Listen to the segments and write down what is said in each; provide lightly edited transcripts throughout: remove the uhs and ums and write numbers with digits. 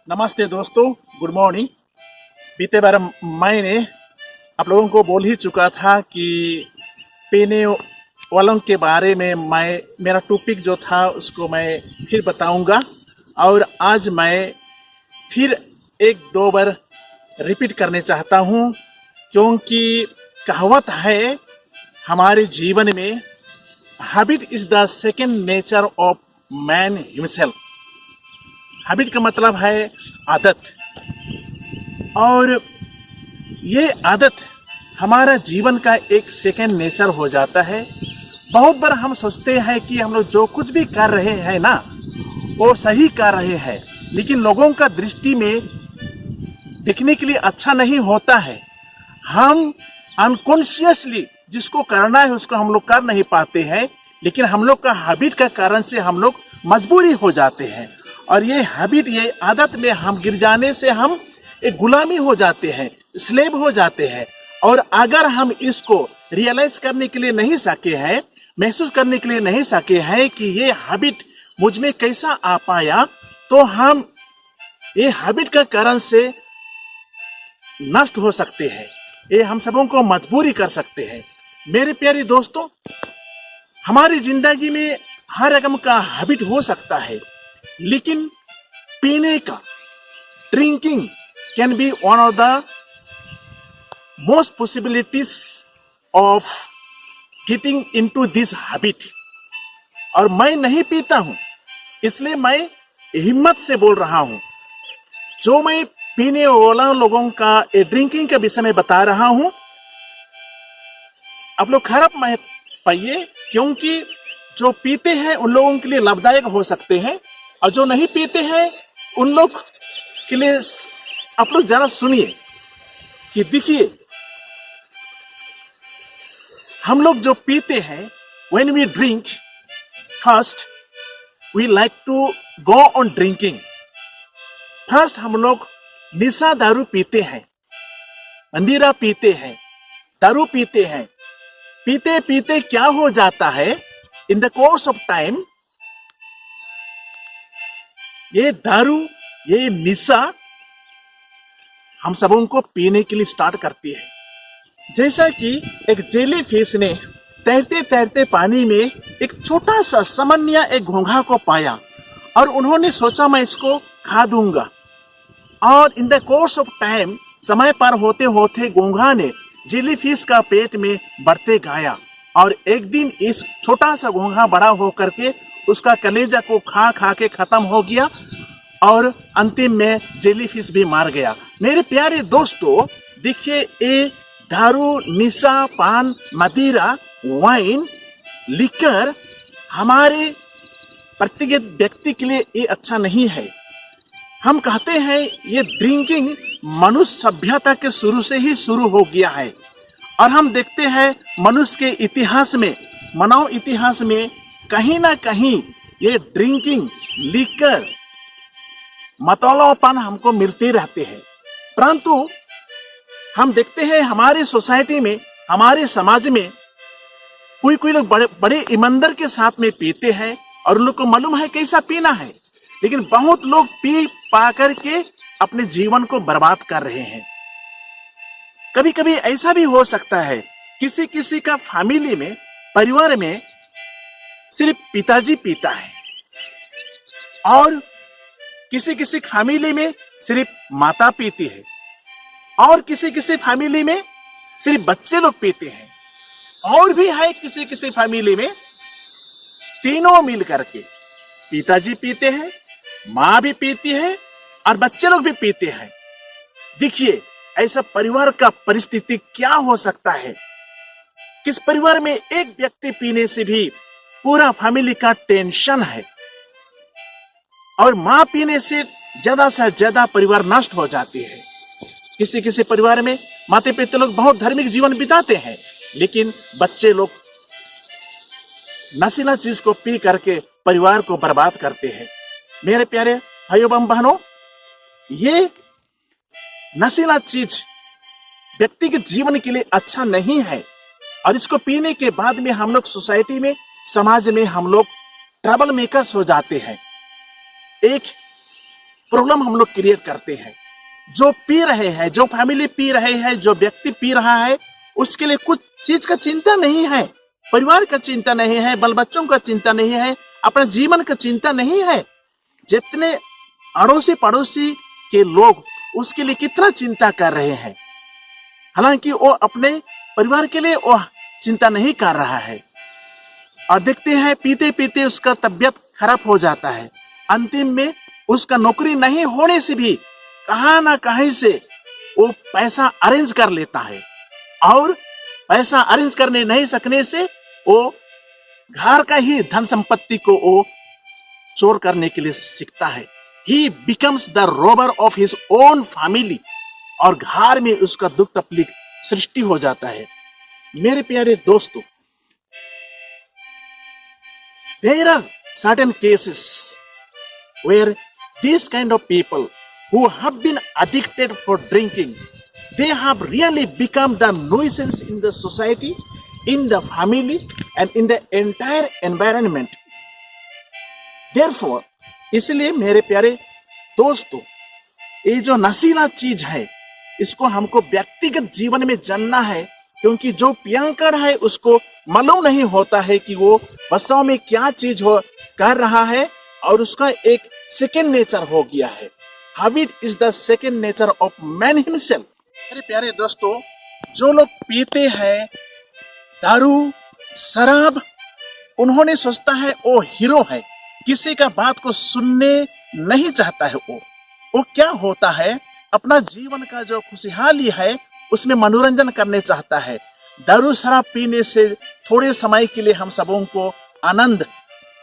नमस्ते दोस्तों, good morning. बीते बार मैंने आप लोगों को बोल ही चुका था कि पीने वालों के बारे में मेरा टॉपिक जो था उसको मैं फिर बताऊंगा। और आज मैं फिर एक दो बार रिपीट करने चाहता हूं, क्योंकि कहावत है हमारे जीवन में, habit is the second nature of man himself. Habit का मतलब है आदत, और ये आदत हमारा जीवन का एक सेकेंड नेचर हो जाता है। बहुत बार हम सोचते हैं कि हम लोग जो कुछ भी कर रहे हैं ना, वो सही कर रहे हैं, लेकिन लोगों का दृष्टि में दिखने के लिए अच्छा नहीं होता है। हम अनकॉन्शियसली जिसको करना है उसको हम लोग कर नहीं पाते हैं, लेकिन हम लोग का हैबिट का कारण से हम लोग मजबूरी हो जाते हैं। और ये हैबिट, ये आदत में हम गिर जाने से हम एक गुलामी हो जाते हैं, स्लेव हो जाते हैं। और अगर हम इसको रियलाइज करने के लिए नहीं सके हैं, महसूस करने के लिए नहीं सके हैं कि ये हैबिट मुझ में कैसा आ पाया, तो हम ये हैबिट का कारण से नष्ट हो सकते हैं। ये हम सबों को मजबूरी कर सकते हैं। मेरे प्यारे दोस्तों, हमारी जिंदगी में हर रकम का हैबिट हो सकता है, लेकिन पीने का, drinking can be one of the most possibilities of getting into this habit. और मैं नहीं पीता हूं, इसलिए मैं हिम्मत से बोल रहा हूं। जो मैं पीने वाला लोगों का ड्रिंकिंग के विषय में बता रहा हूं, आप लोग खराब मत पाइए, क्योंकि जो पीते हैं उन लोगों के लिए लाभदायक हो सकते हैं, और जो नहीं पीते हैं उन लोग के लिए आप लोग जरा सुनिए कि देखिए, हम लोग जो पीते हैं, when we drink, first we like to go on drinking। First हम लोग निशा दारू पीते हैं, मंदिरा पीते हैं, दारू पीते हैं। पीते पीते क्या हो जाता है, in the course of time ये दारू, ये निशा हम सबों को पीने के लिए स्टार्ट करती है। जैसा कि एक जेली फिश ने तैरते तैरते पानी में एक छोटा सा सामान्य एक घोंघा को पाया, और उन्होंने सोचा मैं इसको खा दूंगा। और in the course of time, समय पार होते होते घोंघा ने जेली फिश का पेट में बढ़ते गया, और एक दिन इस छोटा सा घोंघा बड़ा होकर के उसका कलेजा को खा खा के खत्म हो गया, और अंतिम में जेलीफिश भी मार गया। मेरे प्यारे दोस्तों, देखिए, ये दारू, निशा, पान, मदिरा, वाइन, लिकर हमारे व्यक्तिगत व्यक्ति के लिए ये अच्छा नहीं है। हम कहते हैं ये ड्रिंकिंग मनुष्य सभ्यता के शुरू से ही शुरू हो गया है, और हम देखते हैं मनुष्य के इतिहास में, मानव इतिहास में कहीं ना कहीं ये ड्रिंकिंग, लिकर, मतौलापन हमको मिलते रहते हैं। परंतु हम देखते हैं हमारी सोसाइटी में, हमारे समाज में कोई कोई लोग बड़े बड़े ईमानदार के साथ में पीते हैं, और उन लोग को मालूम है कैसा पीना है, लेकिन बहुत लोग पी पा करके अपने जीवन को बर्बाद कर रहे हैं। कभी कभी ऐसा भी हो सकता है, किसी किसी का फैमिली में, परिवार में सिर्फ पिताजी पीता है, और किसी किसी फैमिली में सिर्फ माता पीती है, और किसी किसी फैमिली में सिर्फ बच्चे लोग पीते हैं, और भी है किसी किसी फैमिली में तीनों मिल करके, पिताजी पीते हैं, माँ भी पीती है, और बच्चे लोग भी पीते हैं। देखिए, ऐसा परिवार का परिस्थिति क्या हो सकता है। किस परिवार में एक व्यक्ति पीने से भी पूरा फैमिली का टेंशन है, और मां पीने से ज्यादा परिवार नष्ट हो जाती है। किसी किसी परिवार में माता पिता लोग बहुत धार्मिक जीवन बिताते हैं, लेकिन बच्चे लोग नशीला चीज को पी करके परिवार को बर्बाद करते हैं। मेरे प्यारे भाइयों एवं बहनों, ये नशीला चीज व्यक्तिगत जीवन के लिए अच्छा नहीं है, और इसको पीने के बाद में हम लोग सोसाइटी में, समाज में हम लोग ट्रबल मेकर्स हो जाते हैं। एक प्रॉब्लम हम लोग क्रिएट करते हैं। जो पी रहे हैं, जो फैमिली पी रहे हैं, जो व्यक्ति पी रहा है, उसके लिए कुछ चीज का चिंता नहीं है, परिवार का चिंता नहीं है, बाल बच्चों का चिंता नहीं है, अपने जीवन का चिंता नहीं है। जितने अड़ोसी पड़ोसी के लोग उसके लिए कितना चिंता कर रहे हैं, हालांकि वो अपने परिवार के लिए वो चिंता नहीं कर रहा है। और देखते हैं पीते पीते उसका तबीयत खराब हो जाता है। अंतिम में उसका नौकरी नहीं होने से भी कहां ना कहीं से वो पैसा अरेंज कर लेता है, और पैसा अरेंज करने नहीं सकने से वो घर का ही धन संपत्ति को वो चोर करने के लिए सीखता है। ही becomes the Rober of his own family, और घर में उसका दुख तकलीफ सृष्टि हो जाता है। मेरे प्यारे दोस्तों, there are certain cases where these kind of people who have been addicted for drinking, they have really become the nuisance in the society, in the family, and in the entire environment. Therefore, इसलिए मेरे प्यारे दोस्तों, ये जो नशीला चीज है, इसको हमको व्यक्तिगत जीवन में जानना है, क्योंकि जो पियंकर है उसको मालूम नहीं होता है कि वो वास्तव में क्या चीज हो कर रहा है, और उसका एक सेकेंड नेचर हो गया है। Habit is the second nature of man himself. मेरे प्यारे दोस्तों, जो लोग पीते हैं दारू, शराब, उन्होंने सोचता है वो हीरो है, किसी का बात को सुनने नहीं चाहता है। वो क्या होता है, अपना जीवन का जो खुशहाली है उसमें मनोरंजन करने चाहता है। दारू शराब पीने से थोड़े समय के लिए हम सबों को आनंद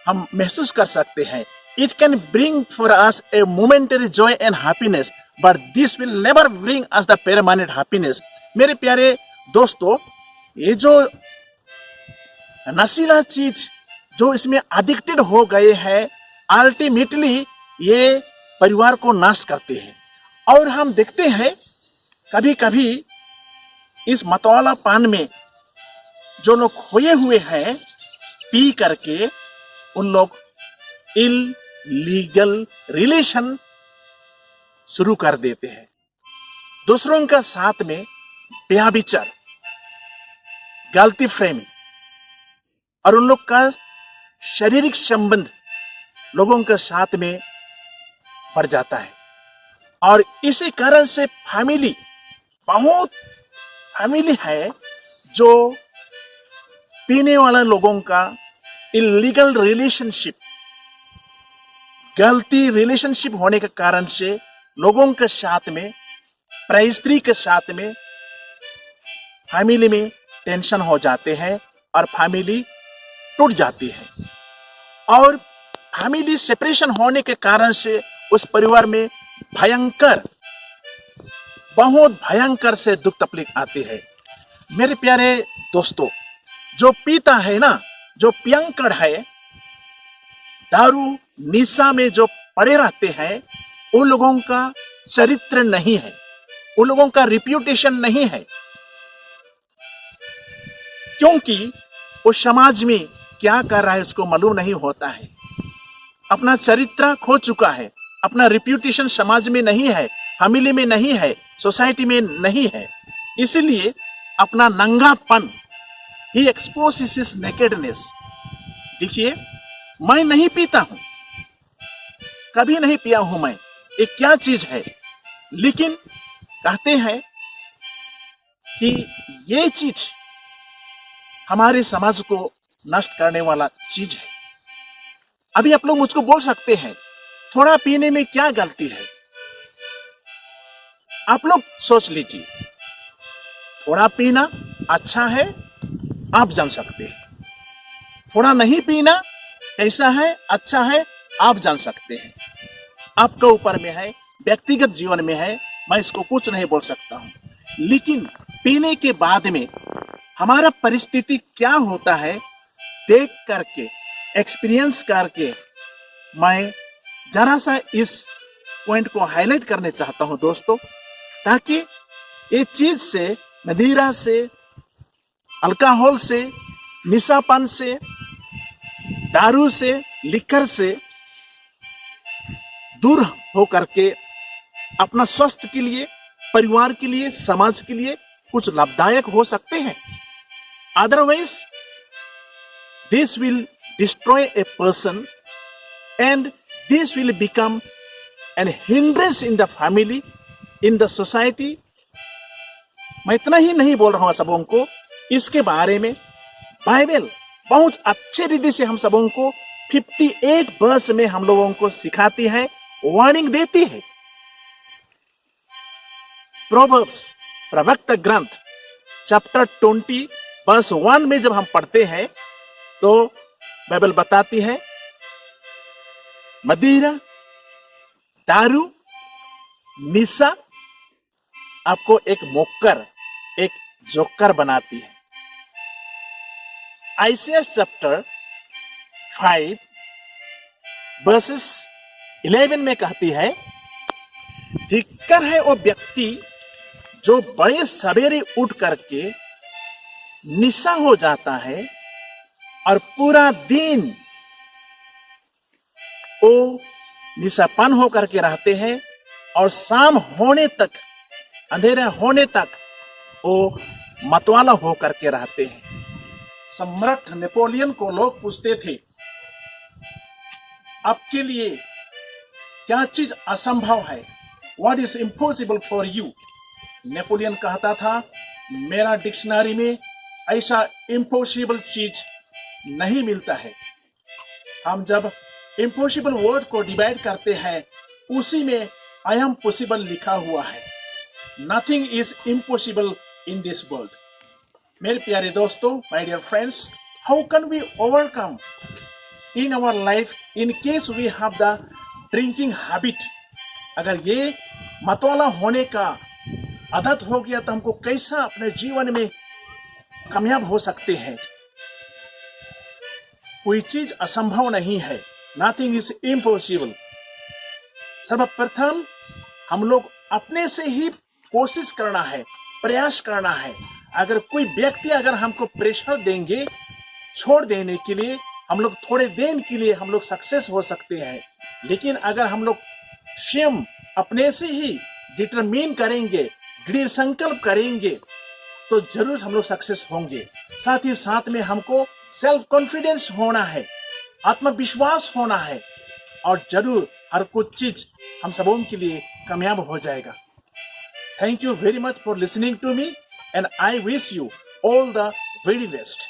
हम महसूस कर सकते हैं। It can bring for us A momentary Joy and happiness, but this will never bring us the permanent happiness. मेरे प्यारे दोस्तों, ये जो नशीला चीज जो इसमें एडिक्टेड हो गए हैं, अल्टीमेटली ये परिवार को नष्ट करते हैं। और हम देखते हैं कभी कभी इस मतवाला पान में जो लोग खोए हुए हैं, पी करके उन लोग इलीगल रिलेशन शुरू कर देते हैं, दूसरों का साथ में व्यभिचार, गलती फ्रेमिंग, और उन लोग का शारीरिक संबंध लोगों के साथ में बढ़ जाता है। और इसी कारण से बहुत फैमिली है जो पीने वाले लोगों का इलीगल रिलेशनशिप, गलती रिलेशनशिप होने के कारण से लोगों के साथ में, प्राय स्त्री के साथ में फैमिली में टेंशन हो जाते हैं और फैमिली टूट जाती है। और फैमिली सेपरेशन होने के कारण से उस परिवार में बहुत भयंकर से दुख तकलीफ आती है। मेरे प्यारे दोस्तों, जो पीता है ना, जो पियंकड़ है, दारू निशा में जो पड़े रहते हैं, उन लोगों का चरित्र नहीं है, उन लोगों का रिप्यूटेशन नहीं है, क्योंकि वो समाज में क्या कर रहा है उसको मालूम नहीं होता है। अपना चरित्र खो चुका है, अपना रिप्यूटेशन समाज में नहीं है, फैमिली में नहीं है, सोसाइटी में नहीं है, इसलिए अपना नंगापन, ही एक्सपोजेस हिज नेकेडनेस। देखिए, मैं नहीं पीता हूं, कभी नहीं पिया हूं मैं, ये क्या चीज है, लेकिन कहते हैं कि ये चीज हमारे समाज को नष्ट करने वाला चीज है। अभी आप लोग मुझको बोल सकते हैं, थोड़ा पीने में क्या गलती है? आप लोग सोच लीजिए, थोड़ा पीना अच्छा है, आप जान सकते हैं। थोड़ा नहीं पीना कैसा है, अच्छा है, आप जान सकते हैं। आपके ऊपर में है, व्यक्तिगत जीवन में है, मैं इसको कुछ नहीं बोल सकता हूं। लेकिन पीने के बाद में हमारा परिस्थिति क्या होता है, देख करके, एक्सपीरियंस करके, मैं जरा सा इस पॉइंट को हाईलाइट करने चाहता हूं दोस्तों, ताकि ये चीज से, मदिरा से, अल्कोहल से, निशापान से, दारू से, लिकर से दूर हो करके अपना स्वास्थ्य के लिए, परिवार के लिए, समाज के लिए कुछ लाभदायक हो सकते हैं। Otherwise this will destroy a person and this will become an hindrance in the family, in the society. मैं इतना ही नहीं बोल रहा हूं सबों को, इसके बारे में बाइबल बहुत अच्छे रीति से हम सबों को 58 वर्स में हम लोगों को सिखाती है, वार्निंग देती है। प्रोवर्ब्स प्रवक्ता ग्रंथ चैप्टर 20 वर्स 1 में जब हम पढ़ते हैं तो बाइबल बताती है, मदिरा, दारू, निशा आपको एक मोक्कर, एक जोकर बनाती है। आइसिया चैप्टर 5 वर्सेस 11 में कहती है, धिक्कार है वो व्यक्ति जो बड़े सवेरे उठ करके निशा हो जाता है और पूरा दिन वो निशापान होकर के रहते हैं और शाम होने तक, अंधेरा होने तक वो मतवाला होकर के रहते हैं। सम्राट नेपोलियन को लोग पूछते थे, आपके लिए क्या चीज असंभव है? What is impossible for you? Napoleon कहता था, मेरा डिक्शनरी में ऐसा इम्पॉसिबल चीज नहीं मिलता है। हम जब इम्पॉसिबल वर्ड को डिवाइड करते हैं, उसी में आई एम पॉसिबल लिखा हुआ है। Nothing is impossible in this world. मेरे प्यारे दोस्तों, my dear friends, how can we overcome in our life in case we have the drinking habit? अगर ये मतवाला होने का आदत हो गया तो हमको कैसा अपने जीवन में कामयाब हो सकते हैं? कोई चीज असंभव नहीं है। Nothing is impossible. सर्वप्रथम हम लोग अपने से ही कोशिश करना है, प्रयास करना है। अगर कोई व्यक्ति अगर हमको प्रेशर देंगे छोड़ देने के लिए, हम लोग थोड़े दिन के लिए हम लोग सक्सेस हो सकते हैं, लेकिन अगर हम लोग स्वयं अपने से ही डिटरमिन करेंगे, दृढ़ संकल्प करेंगे, तो जरूर हम लोग सक्सेस होंगे। साथ ही साथ में हमको सेल्फ कॉन्फिडेंस होना है, आत्मविश्वास होना है, और जरूर हर कुछ चीज हम सबों के लिए कामयाब हो जाएगा। Thank you very much for listening to me, and I wish you all the very best.